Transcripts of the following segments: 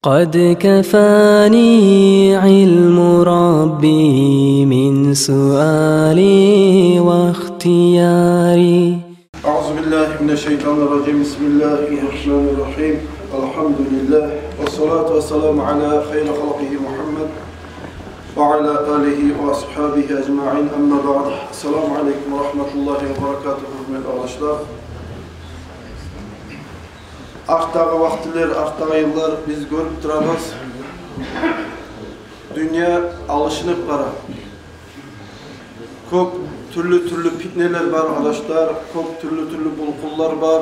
قد كفاني علم ربي من سؤالي واختياري. أعوذ بالله من الشيطان الرجيم. بسم الله الرحمن الرحيم. الحمد لله والصلاة والسلام على خير خلقه محمد وعلى آله وأصحابه أجمعين. أما بعد. السلام عليكم ورحمة الله وبركاته. Arkadaşlar, artağı vaktiler, artağı yıllar biz görüp durarız. Dünya alışınıp var. Çok türlü fitneler var arkadaşlar. Çok türlü bulkullar var.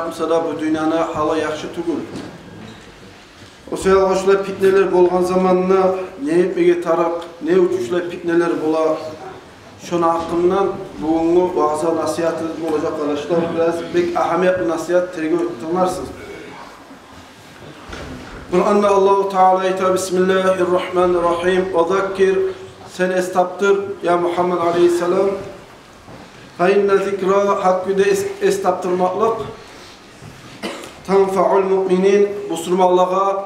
Mesela bu dünyanın hala yaxşı tugul. O sefer arkadaşlar fitneler bolgan zamanına ne etmege tarak, ne uçuşlar fitneler bola. Şuna hakkından bugünkü vaazı nasihatınız olacak arkadaşlar. Biraz pek ahamiyetli nasihat tergip ettiğinlersiniz. Kur'an'da Allah-u Teala ita Bismillahirrahmanirrahim. Ve zakkir, sen estaptır ya Muhammed Aleyhisselam. Feinne zikra hakkıda estaptırmaklık. Tanfa'ul mu'minin Müslümanlığa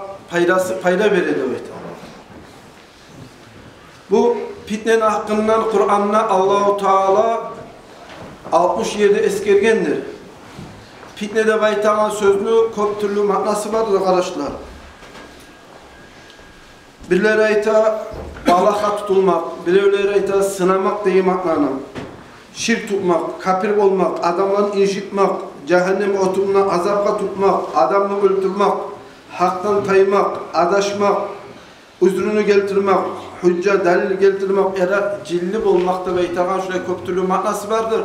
fayda verir. Bu fitnenin hakkından Kur'an'da Allah-u Teala 67 eskergendir. Fitnede baytanan sözünü çok türlü manası vardır arkadaşlar. Birileri ayta balaka tutulmak, birileri ayta sınamak diye maklanam. Şirk tutmak, kafir olmak, adamları incitmek, cehennem oturumuna azapka tutmak, adamını öldürmek, haktan taymak, adaşmak, üzrünü getirmek, hücce delil getirmek ya da cillip olmakta ve itagan şöyle çok türlü manası vardır.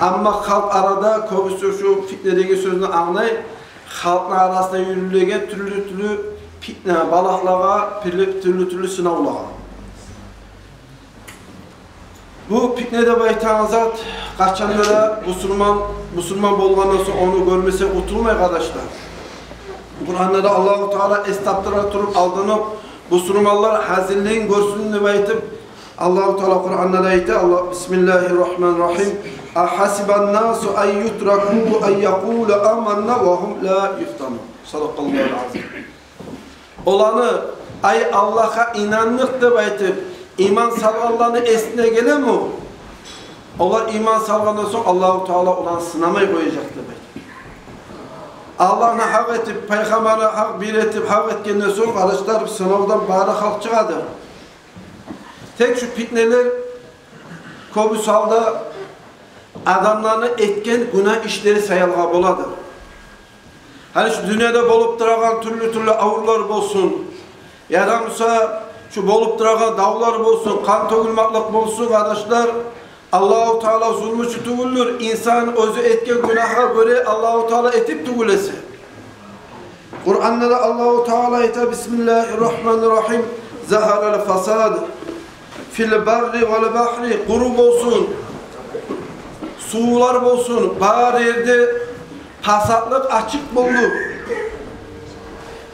Ama halk arada şu fitnedeki sözünü anlayıp halkın arasında yürürlüğe türlü fitne, balaklığa, türlü sınavlığa. Bu fitnede baytan zat kaçanlara Müslüman bolgandan sonra onu görmese oturmay arkadaşlar. Kur'an'da da Allah-u Teala estaptıra turup aldanıp Müslümanlar hazırlığın görsününü baytıp Allah-u Teala Kur'an'da da ayette Allah Bismillahirrahmanirrahim. Ahasiban nasu en yutraku en yekulu amanna ve hum la yuftanun. Sadakallahu azim. Olanı ay Allah'a inanlık da baytıp iman salganlarını esne gele mi? Onlar iman salgandan sonra Allah-u Teala olan sınamayı koyacaktır baytıp. Allah'ına hak etip, Peygamber'e hak bir etip, hak etkenden sonra arkadaşlar sınavdan bari halk çıkadır. Tek şu fitneler kobusalda adamlarını etken günah işleri sayılga boladır. Hani şu dünyada bolup duragan türlü avurlar bolsun, ya da şu bolup duragan davlar bolsun, kan togulmaklık bolsun arkadaşlar, Allah-u Teala zulmü şu tugulur, insan özü etken günaha göre Allah-u Teala etip tugulesi. Kur'an'da da Allah-u Teala ita Bismillahirrahmanirrahim. Zaharel fasad fil barri vel bahri, kuru bolsun, sular bolsun, bahar yerde fasatlık açık buldu.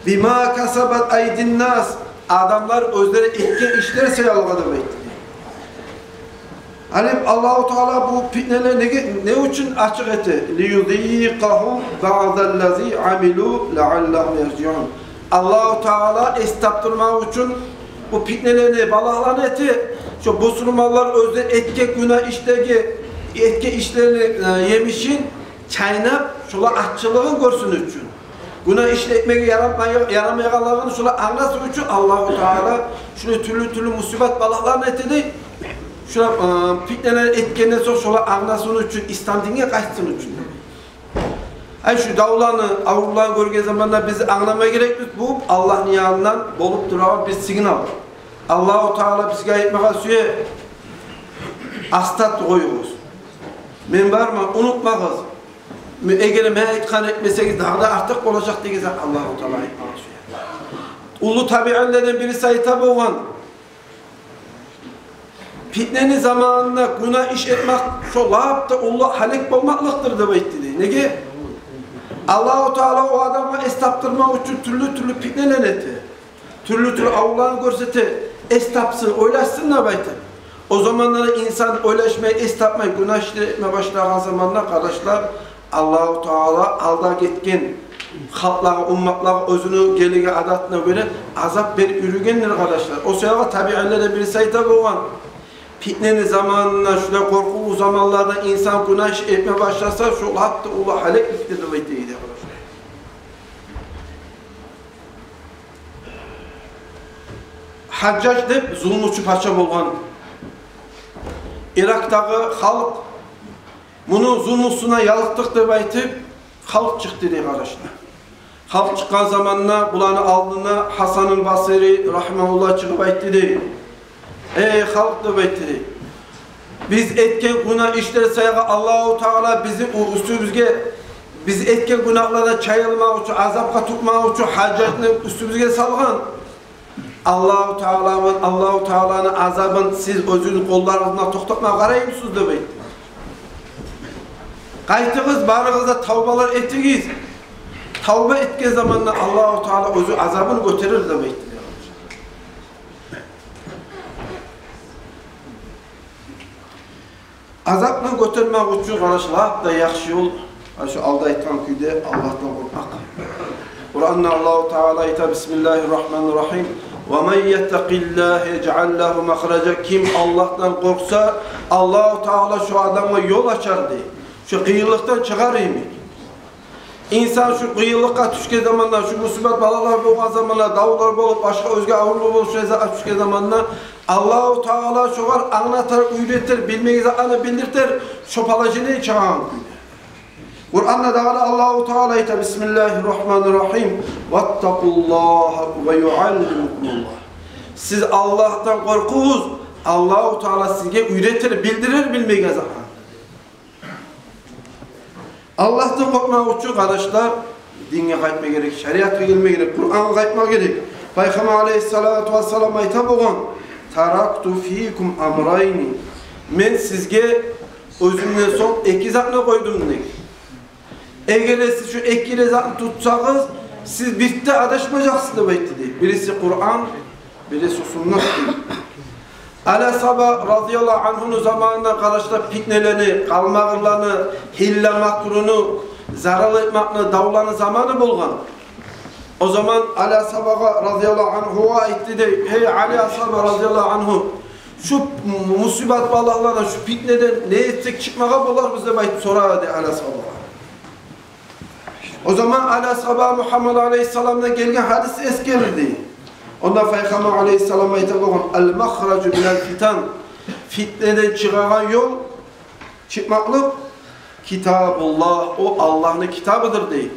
Bima kasabat aydin nas, adamlar özleri etken işler sayalgadır beytir. Hani Allah-u Teala bu fitneleri ne için açık etti? لِيُذ۪يقَهُمْ بَعْضَ الَّذ۪ي عَمِلُوا لَعَلَّهُمْ يَرْجِعُونَ. Allah-u Teala estaptırmak için bu fitneleri balağlan etti. Şu Müslümanlar özde etke günah işteki etke işlerini yemişin çaynap şula açılığın görsün için. Günah işletmeye yaramayanlarını şula anlasın için Allah-u Teala şunu türlü musibet balağlan etti. Şuna fitneler etkenden sonra şola anlasın için, İslam dinine kaçsın için. Ay şu davlanı, avrulan görgen zamanında bizi anlamaya gerekli bu Allah'ın yanından bolup duran bir signal. Allah-u Teala bizge ayetmeye suye astat koyuyoruz. Men var mı? Unutmağız. Eğer men itkan etmeseniz daha da artık olacak diye Allah-u Teala ayetmeye suye. Ulu tabi'anlardan birisi ayetap olan fitnenin zamanında günah iş etmek şu lahapta Allah halek olmaklıktır da bayıttı. Nege? Allah-u Teala o adama estaptırmak için türlü fitneler etti. Türlü avlarını görseti, estapsın, oylaşsın da bayıttı. O zamanlarda insan oylaşmayı, estapmayı, günah işletmeye başlayan zamanlar arkadaşlar Allah-u Teala alda gitken halklara, ummatlara özünü gelige adatına göre azap verip yürügenler arkadaşlar. O sırada tabi'illere bir sayta boğan. Fitnenin zamanına, şöyle korkulu zamanlarda insan günah iş etmeye başlarsa şu hatta ulu halekliktir rivayeti arkadaşlar. Haccac deb zulmüçü paça bolgan. Irak'tagı halk bunu zulmüsüne yalıttık deb aytıp halk çıktı deyik arkadaşlar. Halk çıkan zamanına bulanı aldığına Hasan-ül Basri rahmetullah çıkıp aytdı deyik. Ey halk deb aytdı. Biz etken günah işleri sayaga Allahu Teala bizi üstümüzge biz etken günahlara çayılmak için, azapka tutmak için Haccac'ını üstümüzge salgan. Allahu Teala'nın azabın siz özünün kollarınızdan toxtatma qarayımsınız deb aytdı. Qaytığız, barığızda tavbalar ettiğiz. Tavba etken zamanla Allahu Teala özü azabını götürür deb aytdı. Azapla götürmek için qarşılaq da yaxşı yol, şu alda aytgan kuyda Allah'tan qorxmaq. Qur'an'da Allahu Teala ayta Bismillahirrahmanirrahim. وَمَنْ يَتَّقِ اللّٰهِ يَجْعَلْ لَهُ مَخْرَجًا Kim Allah'tan korksa Allah-u Teala şu adama yol açar diye. Şu kıyılıktan çıkar yemek. İnsan şu kıyılıkka düşke zamanla, şu musibet balalar boğan zamanla, davullar bolup, başka özge avurlu bolup, şu düşke zamanla Allah-u Teala şu var anlatar, üyretir, bilmeyiz anı bildirtir, şu palacını çağın. Kur'an'da da Allah-u Teala ite Bismillahirrahmanirrahim. Vattakullaha ve yuallimukumullah. Siz Allah'tan korkunuz, Allah-u Teala size üretir, bildirir, bilmeyi zaman. Allah'tan korkmak için kardeşler, dine kayıtma gerek, şeriata gelme gerek, Kur'an'a kayıtma gerek. Peygamber aleyhissalatu vesselam ayta boğan, taraktu fikum amrayni. Men sizge özümden son iki zatını koydum dedik. Eğer siz şu iki zatını tutsanız, siz birlikte adaşmayacaksınız dedi. Birisi Kur'an, birisi sünnet. Ali Sabah radıyallahu anh'un zamanında kardeşler fitnelerini, kalmağırlarını, hille makrunu, zararlı etmekini, davlanı zamanı bulgan. O zaman Ali Sabah radıyallahu anh'a aitti de, hey Ali Sabah radıyallahu anh'u, şu musibet balaklardan, şu fitneden ne etsek çıkmağa bular bize bayt sonra dedi Ali Sabah. O zaman Ali Sabah Muhammed Aleyhisselam'dan gelgen hadis es gelirdi. Ondan Peygamber Aleyhisselam'a hitap olan el-mahracu minel fitan, fitneden çıkaran yol, çıkmaklık, Kitabullah, o Allah'ın kitabıdır değil.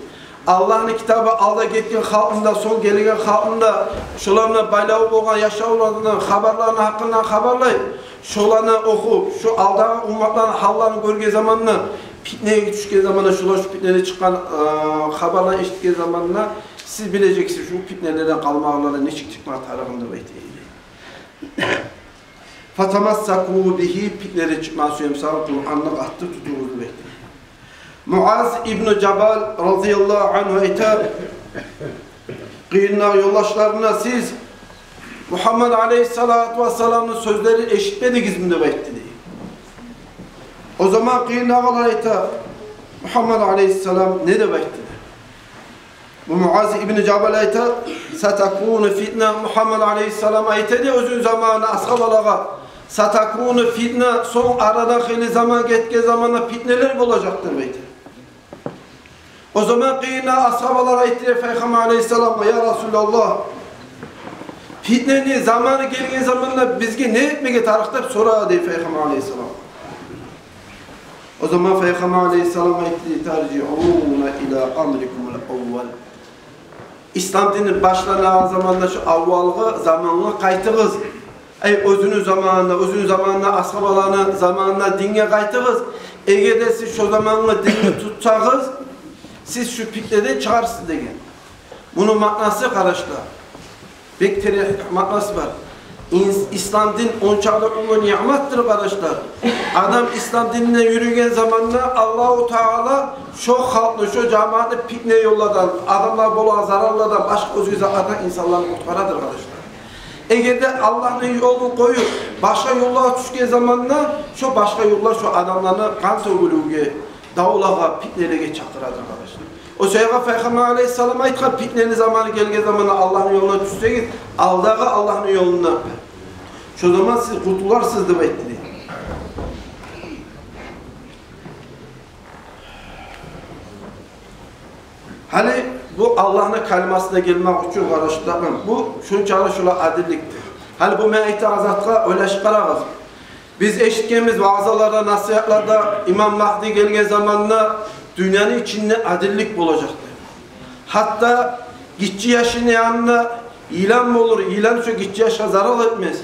Allah'ın kitabı alda gitken halkında, son gelgen halkında, şolarına baylağı olan, yaşayanlarından, haberlerini hakkından haberlayıp, şolarına oku, şu alda ummatların hallarını görge zamanına, fitneye düşken zamanına, şolar şu fitnede çıkan haberlerini eşitken zamanına, siz bileceksiniz şu fitnelerden kalmağlarla ne çıkmak tarafında bekleyin. Fatamassaku bihi fitnede çıkmak söyleyeyim Kur'an'la attı tutuğuzu bekleyin. Muaz İbn-i Cebal radıyallahu anh'a ithab kıyınlar yoldaşlarına siz Muhammed Aleyhisselatü Vesselam'ın sözleri eşitmediniz mi de bekleyin. O zaman kıyınlar ithab Muhammed Aleyhisselam ne de bekleyin. Bu Muaz İbn-i Cebal ayta satakunu fitne Muhammed Aleyhisselam aytedi özün zamanı ashabalara satakunu fitne son arada hili zaman getke zamanla fitneler olacaktır beydi. O zaman kıyına ashabalara aytedi Peygamber Aleyhisselam'a ya Resulallah fitnenin zamanı gelgen zamanla bizge ne etmeye tarihte sonra dedi Peygamber Aleyhisselam. O zaman Peygamber Aleyhisselam aytedi terci'una ila amrikumul evvel. İslam dininin başlanan zamanda şu avvalgı zamanına kaytığız. Özünün zamanına, ashabalarının zamanına dinge kaytığız. Eğer de siz şu zamanla dinini tutsanız, siz şu fitneden çıkarsınız degen. Bunun manası kardeşler. Bekleri manası var. İslam din onçağda ulu nimettir kardeşler. Adam İslam dinine yürüyen zamanla Allah-u Teala şu halklı, şu cemaatı fitne yolladan, adamlar bolan zararlardan, başka özgür zararlardan insanları kurtaradır kardeşler. Eğer de Allah'ın yolunu koyup başka yollara düşken zamanla şu başka yollar şu adamlarını kan sögülüge, davulağa, fitnelere çaktıradır kardeşler. O şeyga Peygamber Aleyhisselam aytkan fitneli zamanı gelgen zamanı Allah'ın yoluna düşseniz aldağı Allah'ın yolundan öper. Şu zaman siz kurtularsınız dep aytdı. Hani bu Allah'ın kalimasına gelmek için karıştırdım. Bu şunçalı şula adilliktir. Hani bu meyte azatla öyle çıkarağız. Biz eşitkenimiz vaazlarda, nasihatlarda İmam Mahdi gelgen zamanında dünyanın içinde adillik bulacaktır. Hatta gitçi yaşının yanına ilan mı olur? İlan şu gitçi yaşa zarar etmez.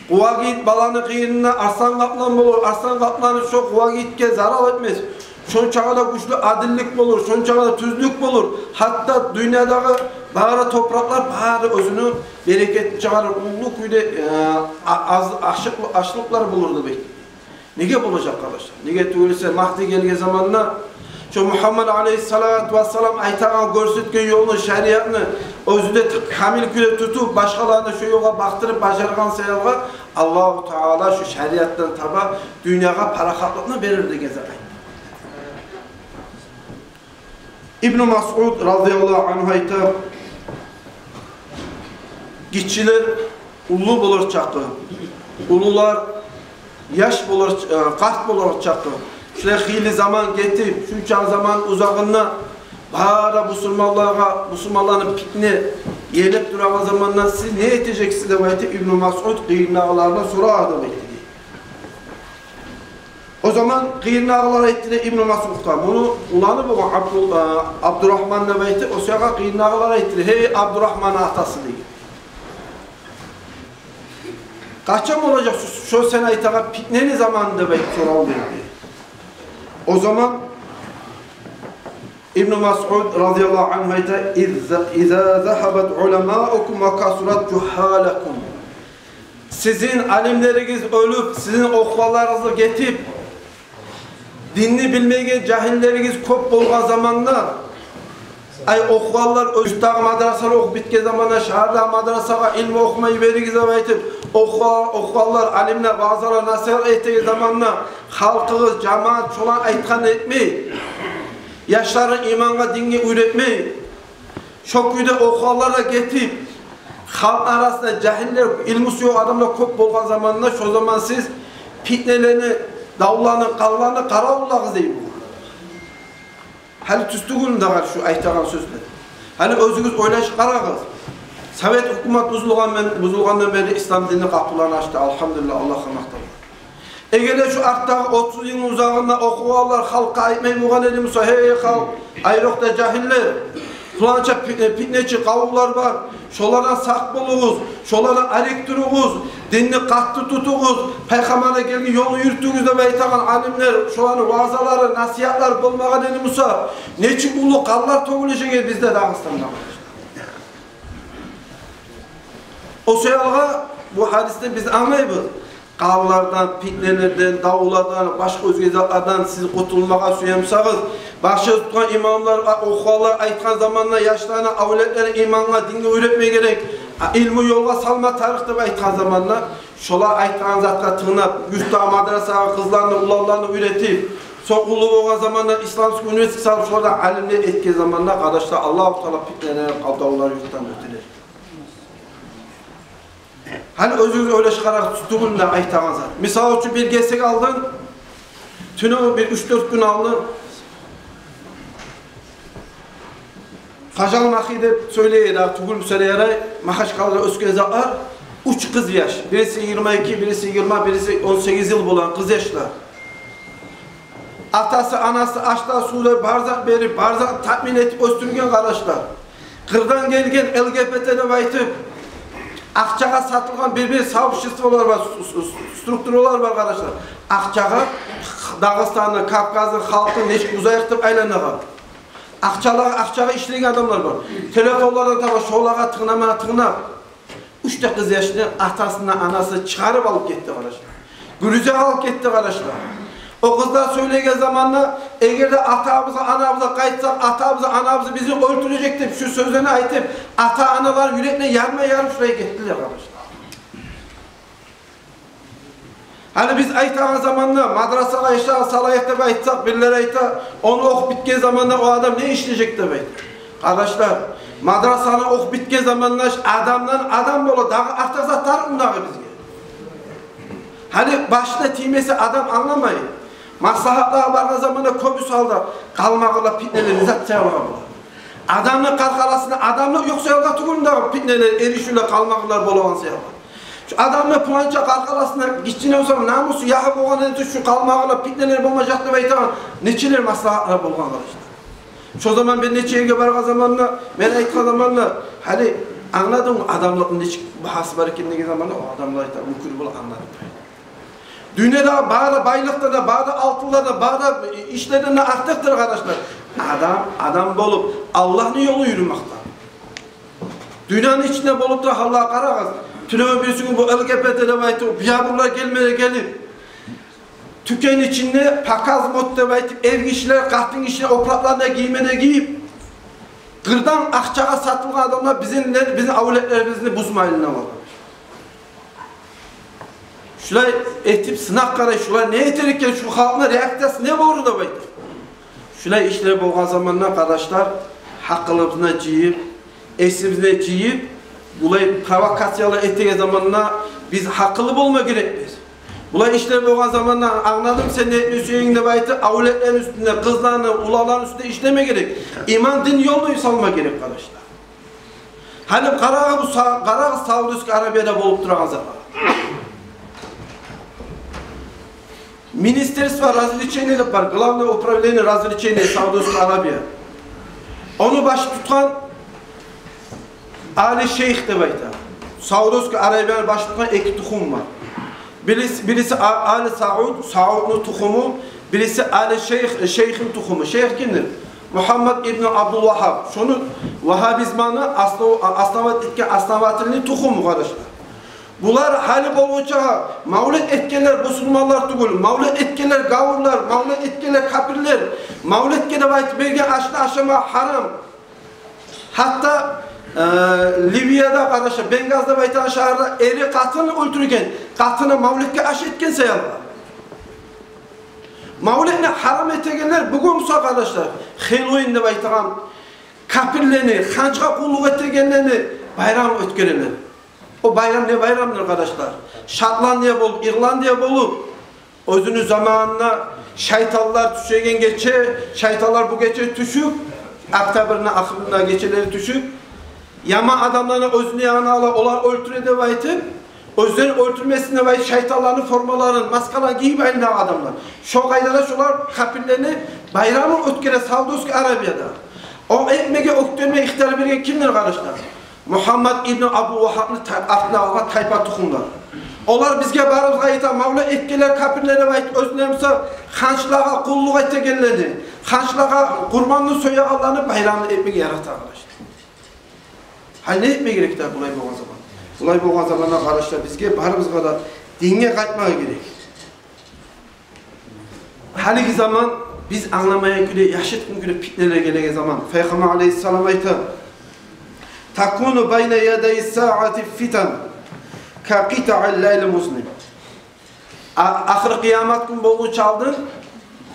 Kuva git balanı kıyınına arslan kaplan mı olur? Arslan kaplanı şu kuva gitke zarar etmez. Şunçağa da güçlü adillik olur, şunçağa da tüzlük olur. Hatta dünyadaki bağırı topraklar bağırı özünü bereketli çağırır. Ulluk üyde açlıklar bulurdu belki. Nege bulacak arkadaşlar? Nege tüylüse Mahdi gelge zamanına şu Muhammed Aleyhisselatü Vesselam aytağa görsetken yolunu, şeriatını özünde kamil küre tutup başkalarını şu yola baktırıp başarılan sayılga Allah-u Teala şu şeriattan taba dünyaya parakatlıkını verirdi gezerken. İbn-i Mas'ud radıyallahu anh aytar, gitçiler ulu bulur çakı, ulular yaş bulur, kart bulur çakı. Şöyle hili zaman getirip, şunca zaman uzağına bağıra Müslümanların pitne yenip duran zamandan siz ne edeceksiniz de baytı İbn-i Mas'ud kıyırnağlarına sorardı baytı. O zaman kıyırnağlar ettiler İbn-i Mas'ud'dan. Bunu ulanı bu Abdurrahman nebeyti o sırada kıyırnağlar ettiler. Hey Abdurrahman atası diye. Kaçam olacak şu sene aytağa pitneni zamanında belki soralım dedi. O zaman İbn-i Mas'ud radıyallahu anh ayta İzâ zahabat ulemâukum ve kasurat cuhâlekum. Sizin alimleriniz ölüp, sizin okvallarınızı getirip dinni bilmeyen cahilleriniz köp bolgan zamanda ay okvallar üstag madrasalar okup bitken zamanda şahada madrasaga ilmi okumayı verinize aytıp okvallar alimler bazılar nasihat ettiği zamanda halkınız cemaat çolan aytkan etmeyi yaşları imana dinge üretmeyi çok güde okvallara getirip halk arasında cahiller ilmusu yok adamlar köp bolgan zamanda şu zaman siz fitnelerini davlanı, kallanı, karavullağız deyip bu. Hali tüstügünün de var şu aytağın sözleri. Hali özünüz oylaş karağız. Sovet hükümet buzulgandan beri İslam dinini kapılarını açtı. Elhamdülillah Allah'a maktadır. Eğer şu arttaki 30 yılın uzağında okuvarlar, halka aytmayı buğan elimizse, hey halk, ayrıkta cahiller, falanca fitneci kavullar var, şolardan sak bulunuz, şolardan arik durunuz, dinini katlı tutunuz, Peygamber'e gelin yolu yürüttüğünüz de beytağın alimler, şoların vazaları, nasihatlar bulmağa elimizse, neçin ulu kallar toğulaşın bizde Dağıstan'da. O şeyalga bu hadiste biz anlayız. Kavlardan, fitnelerden, davullardan, başka özgezalardan siz kurtulmağa suyamsağız. Başı tutan imamlar, okuallar aytkan zamanla yaşlarına, avletlerine, imanına, dinle öğretmeye gerek. İlmi yolga salma tarihte aytkan zamanla şolar aytkan zatka tığınap, yüzde madrasa kızlarını, ulallarını üretip, son ulu olan zamanlar İslamsk üniversitesi salıp şurada alimle etki zamanla kardeşler Allah-u Teala fitnelerine, davulları yurttan öteler. Hani özünüz öyle çıkarak tuttuğunda aytağın zat. Misal için bir gesek aldın, tünü bir 3-4 gün aldın. Facal makide söyleyerek, tugul söyleyerek, makaş kalır özgün zatlar, 3 kız yaş. Birisi 22, birisi 20, birisi 18 yıl bulan kız yaşlar. Atası, anası açlar suda barzak verip, barzak tatmin etip östürgen kardeşler. Kırdan gelgen LGBT'de baytıp, Akçağa satılgan bir savuşçılar var, strukturlar var arkadaşlar. Akçağa Dağıstan'ın, Kafkas'ın, halkın neşik uzayıktır aylanığa. Akçağa işleyen adamlar var. Telefonlardan tabi şoğlağa tığınap. 3 kız yaşlı atasından anası çıkarıp alıp gitti arkadaşlar. Gürüze alıp gitti arkadaşlar. O kızlar söyleyeceği zamanla eğer de atamıza, anamıza kayıtsak, atamıza, anamızı bizi öldürecektim. Şu sözlerini aytıp, ata analar yürekle yarma yarım şuraya gittiler arkadaşlar. Hani biz aytağın zamanla madrasaga eşya salayık dep aytsak, birler ayta, onu ok bitken zamanla o adam ne işleyecek dep ayt. Kardeşler, madrasаны ok bitken zamanla adamdan adam bolu, dağı artık zatlar undağı bizge. Hani başına tiymesi adam anlamayın. Maslahatlığa bargan zamanla köpüs alda kalmağıyla pitneleri zat çağırma bular. Adamın kalkalasına adamlık yoksa yolda tuğunda pitneler erişiyle kalmağıyla bolavan sayarlar. Şu adamın plança kalkalasına gitçine olsam namusu yağı boğan enti şu kalmağıyla pitneleri bulmayacaktı ve itaman neçiler maslahatlığa bolgan arkadaşlar. Şu zaman ben neçe yerge bargan zamanla, ben aytkan zamanla hani anladım adamlıkın neçik bahası var ekendeki zamanla o adamlar aytar mükür bol anladım. Dünyada bağda baylıkta da bağda altında da bağda işlerden de artıktır arkadaşlar. Adam bolup Allah'ın yolu yürümekte. Dünyanın içinde bolup da Allah'a karagaz. Tüleme birisinin bu LGBT'de baytıp biyaburlar gelmeye gelip tüken içinde pakaz modda baytıp ev kişiler kahtın içine opraklarına giymene giyip kırdan akçağa satılgan adamlar bizim avletlerimizni buzma eline var. Şulay etip sınak qaray, şulay ne eterikken şu halkına reaksiyası ne olur da baydı. Şulay işler bolgan zamanlar kardeşler hakkımızına ciyip, esimize ciyip, bulay provokasyalar ettiği zamanlar biz hakkılı bulma gerekmiz. Bulay işler bolgan zamanlar anladım sen ne etmiyorsun de baydı, avletlerin üstünde, kızların, ulaların üstünde işleme gerek. İman din yolunu salma gerek kardeşler. Hani Karağı Saudi Arabiya'da bolup duran zaman. Ministerstvo različenja var, glavno upravljenje različenja Saudijska Arabija. Onu baş tutan Ali Şeyh de bayta. Saudijska Arabiya'nın baş tutan iki tukum var. Birisi Ali Saud'un tukumu, birisi Ali Şeyh'in tukumu. Şeyh kimdir? Muhammed İbn Abdülvahhab. Şunu Vahabizmanı Asnavatili'nin tukumu kardeşler. Bunlar hali bolunca mavlid etkenler Müslümanlar tugul, mavlid etkenler gavurlar, mavlid etkenler kapirler, mavlid etkene bayt bergen aşna aşama haram. Hatta Libya'da arkadaşlar Bengaz'da baytan şehirde eri katını öldürürken katını mavlidke aş etken sayarlar. Mavlidne haram etkenler bugün bu arkadaşlar Halloween'de baytan kapirlerini, hançka kulluk etkenlerini bayram ötkerenler. O bayram ne bayramdır arkadaşlar? Şotlandiya bolup, İrlandiya bolup özünü zamanına şeytanlar düşegen geçe, şeytanlar bu geçe düşüp Oktobr'ına ahırına geçeleri düşüp yama adamlarına özünü yanına ala, onlar öldürede baytıp özlerini öldürmesine bayıp şeytanların formalarını, maskalarını giyip eline adamlar. Şu kaydada şular kapirlerini bayramın ötkere Saudijska Arabiya'da. O ekmeğe öktürmeye ihtiyar birgen kimdir arkadaşlar? Muhammed İbn Abdülvahhab'ın aklına alan tayfa tukumlar. Onlar bizge barımızga ayta mavla etkiler kapirlere bayt özlemse hançlağa kulluk etkenlerini, hançlağa kurbanlı soyağalarını bayramını etmek yaratı arkadaşlar. Hay ne etmek gerektir bulay boğan zaman? Bulay boğan zamanla arkadaşlar bizge barımızga da dinge kaytmaya gerek. Haliki zaman biz anlamaya göre, yaşıtkın göre fitnelere gelegen zaman Peygamber Aleyhisselam ayta takunu bayne yedey saati fitan ka qita'il leyl muslim. Ahir kıyamet gün bolğun çaldın.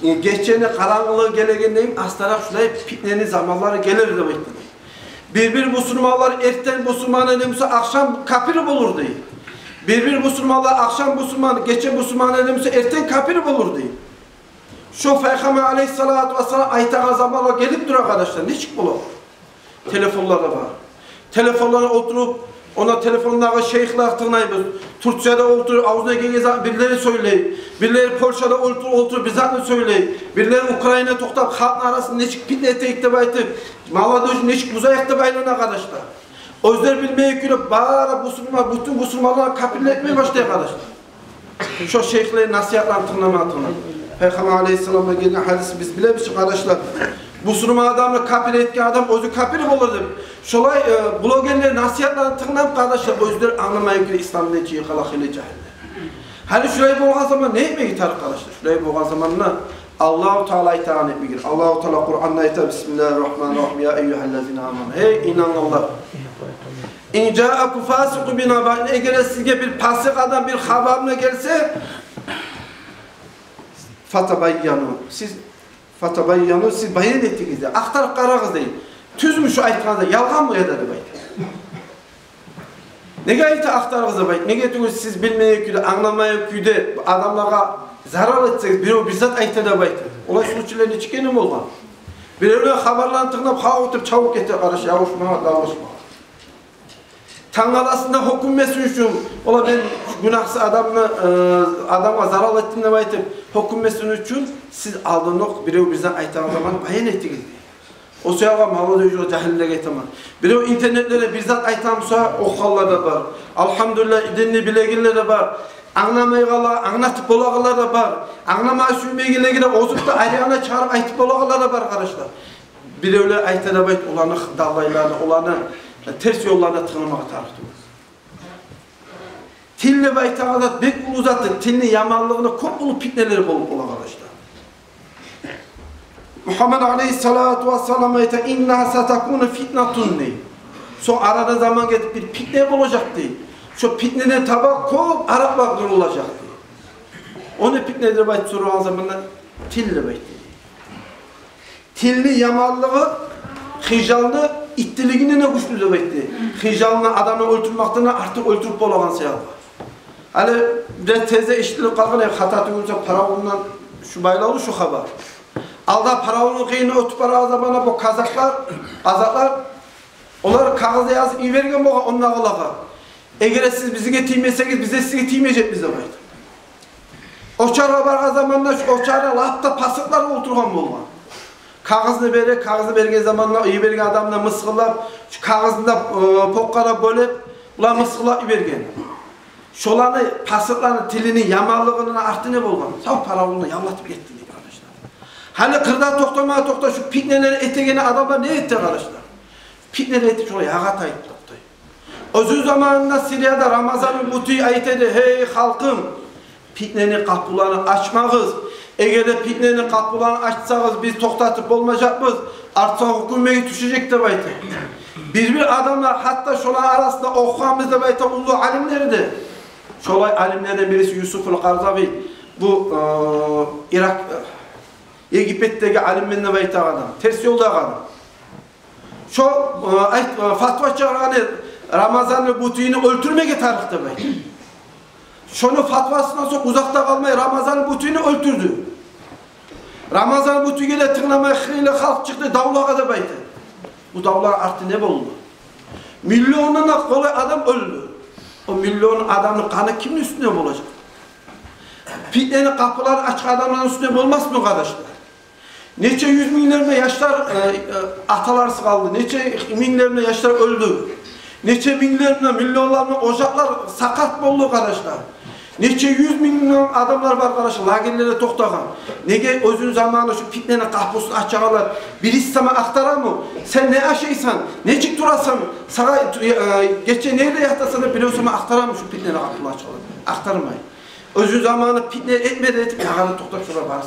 Geçeni karanlığı gelegendeyim. Astara şulay fitnenin zamanları gelir demek. Bir Müslümanlar erten Müslümanı nemse akşam kafir bulur değil. Bir Müslümanlar akşam Müslüman, geçe Müslümanı nemse erten kafir bulur değil. Şu Peygamber Aleyhisselatü Vesselam aytağı zamanlar gelip dur arkadaşlar. Ne çık bulur? Telefonlarda var. Telefonlara oturup ona telefonlara şeyhler tırnayız. Türkçe'de oturup ağzına gelirse birileri söyleyip, birileri Polşa'da oturup bizatını söyleyip, birileri Ukrayna toktap halkın arasında neçik fitne etekte baytıp, Maladoş neçik muzayakta bayılın arkadaşlar. O yüzden bilmeye göre bağıra bütün Müslümanlar kapille etmeye başlıyor arkadaşlar. Şu şeyhlerin nasihatlarını tırnamaya. Peygamber Aleyhisselam'a gelen hadisi biz bilemişiz arkadaşlar. Müslüman adamla kapir etken adam özü kapir olur dedim. Şolay blogerler nasihatlarını tırnam kardeşler o yüzden anlamayın ki İslam'da hiç yıkalakıyla cahiller. Hani şurayı boğan zaman ne etmeye gitar arkadaşlar? Şurayı boğan zamanla Allah-u Teala'yı talan etmeye gitar. Allah-u Teala Kur'an'da ayta Bismillahirrahmanirrahim ya eyyühellezine aman. Hey inananlar. İn ca'aku fasiku binaba'in eğer sizge bir pasık adam bir haberine gelse fatabayyanu siz bayan ettiğinizde aktarıp qarağız deyin. Tüzmü şu aytqanda yalğan mı eder bayt. Nege ayta aktarığız bayt. Nege etiniz siz bilmeyip küde, anlamayıp küde adamlara zarar etseniz bir zat ayta bayt. Olay suçluların içkenim olgan. Birevle haberlerini tıknap havutup çabuk getir karış yavuşma davuşma. Tangalasında hükümmesin üçün ola ben günahsız adama zarar ettim de aytıp hükümmesin üçün siz aldınız birev bizden aytan zaman bayan ettiniz. O seyaga malı dövücü cahillik aytamaz. Birev internetlere bizzat aytamsa okallar da var. Alhamdülillah dinli bilegiller de var. Anlamayğalar, anlatıp bolağalar da var. Anlamaya süymeygiler ozup da ayağına çağırıp aytıp bolağalar da var arkadaşlar. Birevler aytada bayt olanı dağlaylarını, olanı ters yollarına tığınmağa tarıktı. Tilli bayta adat bek uzattı. Tilli yamanlığını çok ulu pitneleri bulup ola arkadaşlar. Muhammed Aleyhissalatu vesselam ayta inna satakunu fitnatun dey. Son arada zaman gelip bir pitne olacak dey. Şu pitnene tabak koyup Arap bakır olacak dey. O ne pitnedir bayt sorulan zamanlar? Tilli bayt dey. Tilli yamanlığı, hicallı, ittiligini ne güçlü bayt dey. Hicalını adamı öldürmekten artık öldürüp olağan sayalım. Hani bir teze iştilik kalkın ya hatatı görürse para ondan şu bayla olur şu haber. Alda paravunun kıyını ötüp para zamana bu kazaklar, azaklar, onlar kağıza yazıp iyi vergen boğa onun ağlağa. Eğer siz bizi getirmeseniz bize sizi getirmeyecek bize baydı. Oçara barga zamanla şu oçara latta pasıklar oturgan bolma. Kağızını vererek, kağızı vergen zamanla iyi vergen adamla mısgılap, şu kağızında pokkara bölüp, ulan mısgılap iyi vergen. Şolanı, pasıklarını, tilini, yamalığının artı ne bolgan? Sağ paravununu yavlatıp gitti. Hani kırda tokta şu pitneleri etegeni adamlar ne etti arkadaşlar? Pitneleri etti şöyle yağata etti. Özü zamanında Suriye'de Ramazan'ın butuyu ayet edi. Hey halkım, pitnenin kapılarını açmağız. Eğer de pitnenin kapılarını açsağız biz toktatıp olmayacakmız. Artık hükümeye düşecek de baytı. Bir adamlar hatta şolay arasında okuğamızda baytı ulu alimlerdi. Şolay alimlerden birisi Yusuf'ul Karzavi. Bu Irak Egipet'teki alimmenle baytı adam. Ters yolda adam. Şu fatva çağıranı Ramazan'ın butuyunu öldürmeye tarihte baytı. Şunu fatvasından sonra uzakta kalmayı Ramazan'ın butuyunu öldürdü. Ramazan'ın butuyuyla tırnamaya hıyla halk çıktı davlağa da baytı. Bu davlar artı ne oldu? Milyonuna kolay adam öldü. O milyonun adamın kanı kimin üstüne olacak? Fitnenin kapıları açık adamların üstüne olmaz mı kardeşler? Neçe yüz binlerine yaşlar atalarsı kaldı. Neçe binlerine yaşlar öldü. Neçe binlerine, milyonlarına ocaklar sakat oldu kardeşler. Neçe yüz milyon adamlar var kardeşler. Lagerlere toktagan. Nege özün zamanı şu fitnenin kapısını açağalar. Birisi sana aktarar mı? Sen ne aşıysan, ne çık durasan, sana geçe nerede yatasana biliyorsun aktarar mı şu fitnenin kapısını açağalar? Aktarmayın. Özün zamanı fitne etmedi etip yağını toktak şuraya varız.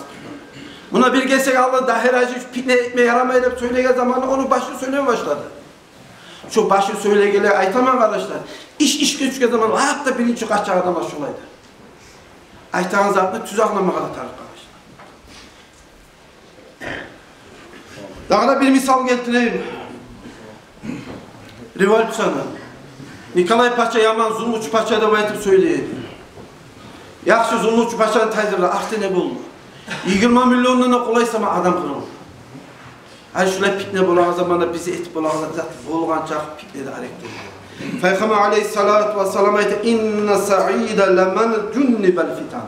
Buna bir gelsek Allah dahiracı fitne etmeye yaramayıp söyleyeceği zamanı onu başı söylemeye başladı. Şu başı söyleyeceği aytamam kardeşler. İş geçtiği zaman hayatta birinci kaçacak adam şulaydı. Aytağın zatını tüzaklamaya da tarif kardeşler. Daha da bir misal getireyim. Rivayet sana. Nikolay Paşa Yaman Zulmuç Paşa'da baytıp söyleyeyim. Yaxşı Zulmuç Paşa'nın tayzırda artı ne buldu? 20 milyonuna kolaysama adam kırılır. Ay şöyle fitne bulan zamanda bizi et bulan zaten bolğan çaq fitnede hareketler. Peygamber Aleyhissalatu vesselam ayet inna sa'ida lemen cunnibel fitan.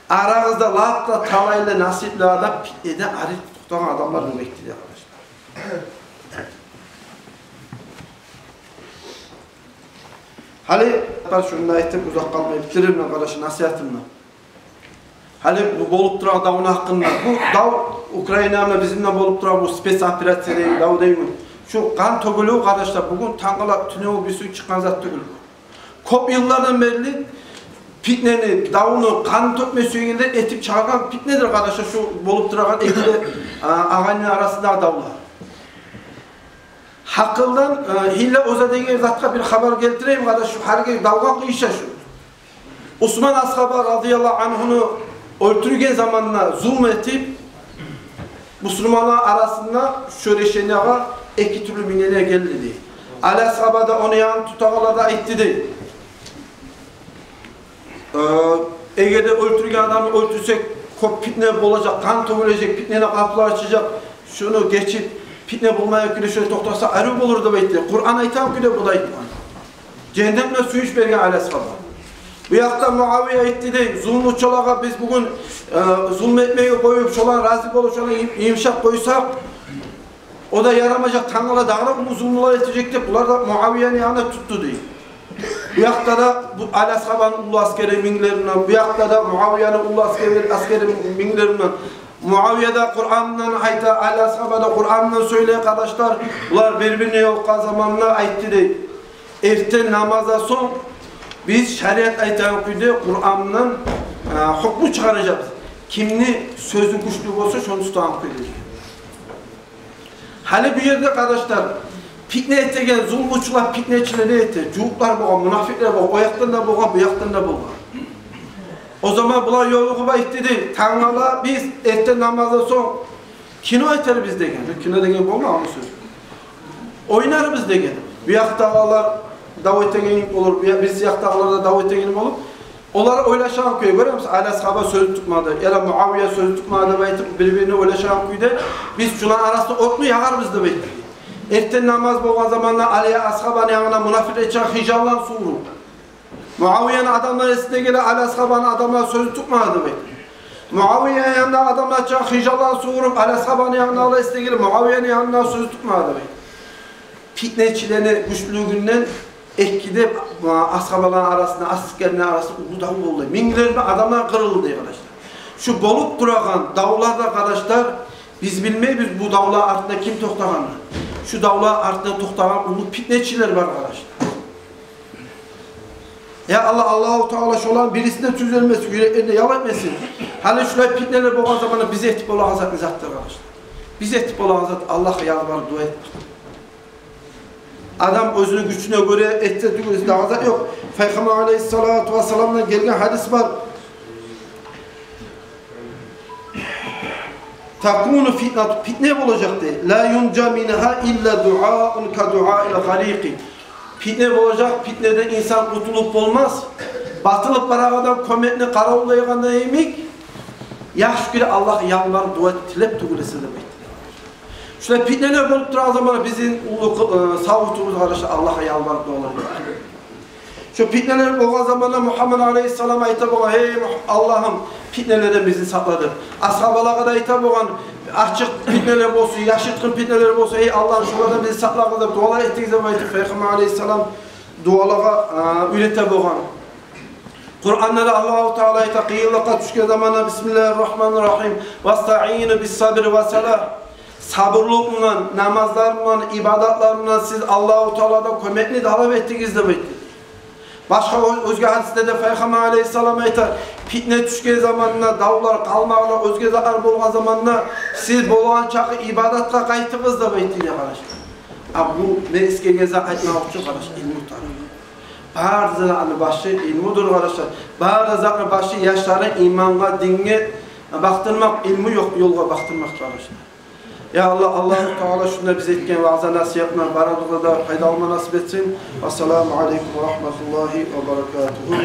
Aranızda lapla talayla nasipli adam fitnede hareket tutan adamlar demektir arkadaşlar. Hali ben şunu ayettim uzak kalmayı bitiririm arkadaşlar nasihatimle. Hali bu bolup duran davun hakkında, bu dav Ukrayna'yla bizimle bolup duran bu spes operasyonu dav değil mi? Şu kan tökülüğü kardeşler bugün tankala tüneği bir su çıkan zat tökülüğü. Kop yıllardan beri fitneni, davunu, kan tökmesiyle etip çağıran fitnedir kardeşler şu bolup duran ekli ağanın arasında davlar. Hakkıldan hile ozadege zatka bir haber getireyim kardeş şu hareket davga kıyışa şu. Osman Ashab'a radıyallahu anh'unu öldürgen zamanla zulmetip Müslümanlar arasında şöyle şeyler iki türlü minneler geldi diye. Ali sahabada onu yan tutağlarda etti de. Eğer de öldürgen adamı öldürsek kop fitne olacak, kan tövülecek, fitnene kapılar açacak. Şunu geçip fitne bulmaya göre şöyle toktasa arı olur da beytti. Kur'an aytam göre bu da aytam. Cehennemle suyuş bergen Ali sahaba. Bu yakta Muaviye etti de zulmü çolağa biz bugün zulmetmeyi koyup şolan razı olup şolan imşak koysak o da yaramayacak. Tanrı'la dağına bu zulmüler edecekti. Bunlar da Muaviye'nin yanına tuttu diye. Bu yakta da Ali sahabanın ulu askeri minglerinden, bu yakta da Muaviye'nin ulu askeri minglerinden, Muaviye'de Kur'an'dan hayta, Ali sahabada Kur'an'dan söyleye kardeşler, bunlar birbirine yolkan zamanla aytti de, erten namaza son, biz şeriat aytan kuydu, Kur'an'dan hukmu çıkaracağız. Kimni sözü güçlü olsa şunu tutan kuydu. Hali bir yerde kardeşler, fitne ettiğen zulmüçüler, fitneçiler ne etti? Cuhuklar boğan, münafıklar boğan, o yaktan da boğan, bu yaktan da boğan. O zaman bunlar yolu kuba ittidi. Tanrı'la biz etten namazda son kino eter biz degen. Kino degen boğma ama söz. Oynar biz degen. Bir yaktağlar davet egenim olur, biz yaktağlarda davet egenim olur. Onlara oylaşan köy görüyor musun? Ali sahaba söz tutmadı. Ya da Muaviye söz tutmadı. Birbirine oylaşan köyde biz şunların arasında ot mu yakar biz de bekliyor. Erten namaz boğan zamanla Ali'ye ashabanın yanına münafık edecek hicallan suru. Muaviye'nin adamlar esine gelen Ali ashabanın adamlar sözü tutmadı bekliyor. Muaviye'nin yanına adamlar edecek hicallan suru. Ali ashabanın yanına esine gelen Muaviye'nin yanına sözü tutmadı bekliyor. Fitneçilerini güçlüğünden etkide ashabaların arasında, askerlerin arasında bu davul oldu. Minlerinde adamlar kırıldı arkadaşlar. Şu bolup durakan davullarda arkadaşlar biz bilmeyiz bu davula altında kim toktaganı. Şu davula altında toktagan ulu fitneçiler var arkadaşlar. Ya Allah Allahu Teala şolan birisine tüzelmesin, yüreklerinde yalan etmesin. Hani şöyle fitneler boğan zamanı bize etip olan zattır arkadaşlar. Bize etip olan zat Allah'a yalvar dua etmek. Adam özünün güçüne göre etse tükürüsü de azat yok. Peygamber Aleyhisselatü Vesselam'dan gelgen hadis var. Takunu fitnatu, fitne olacak diye. La yunca minha illa duaun ka dua'il gariqi. Fitne olacak, fitneden insan kurtulup olmaz. Batılıp barağadan kometini karavullayıqanda emik. Yaş güle Allah yalvar dua tilep tükürüsü de bekliyor. Şöyle fitneler olup duran zaman bizim savutumuz arkadaşlar Allah'a yalvarıp da olabilir. Şu fitneler olan zamanla Muhammed Aleyhisselam'a hitap olan hey Allah'ım fitnelerden bizi sakladı. Ashabalara da hitap olan açık fitneler olsun, yaşıtkın fitneler olsun hey Allah'ım şuradan bizi sakladı. Dualar ettiği zaman Peygamber Aleyhisselam dualara ürete olan. Kur'an'da da Allah-u Teala'yı takiyyillaka düşken zamanla Bismillahirrahmanirrahim Vasta'inu bis sabir ve salah. Sabırlıkla, namazlarla, ibadatlarla siz Allah-u Teala'dan kömekli talep ettiğiniz demektir. Başka özge hadiste de Peygamber Aleyhisselam'a aytar, fitne düşken zamanla, davlar kalmakla, özge zarar bulgan zamanla siz bolan çakı ibadatla kayıtınız demektir arkadaşlar. Bu ne iskege zakat ne yapacak arkadaşlar? İlmi tarafı. Bazı başı ilmidir arkadaşlar. Bazı zaten başı yaşların imanla, dinle baktırmak, ilmi yok yolga baktırmak arkadaşlar. Ya Allah, Allah-u Teala şunları bize etken vaaz'a nasihatına, baradığı da fayda alma nasip etsin. Esselamu Aleyküm ve Rahmetullahi ve Berekatuhu.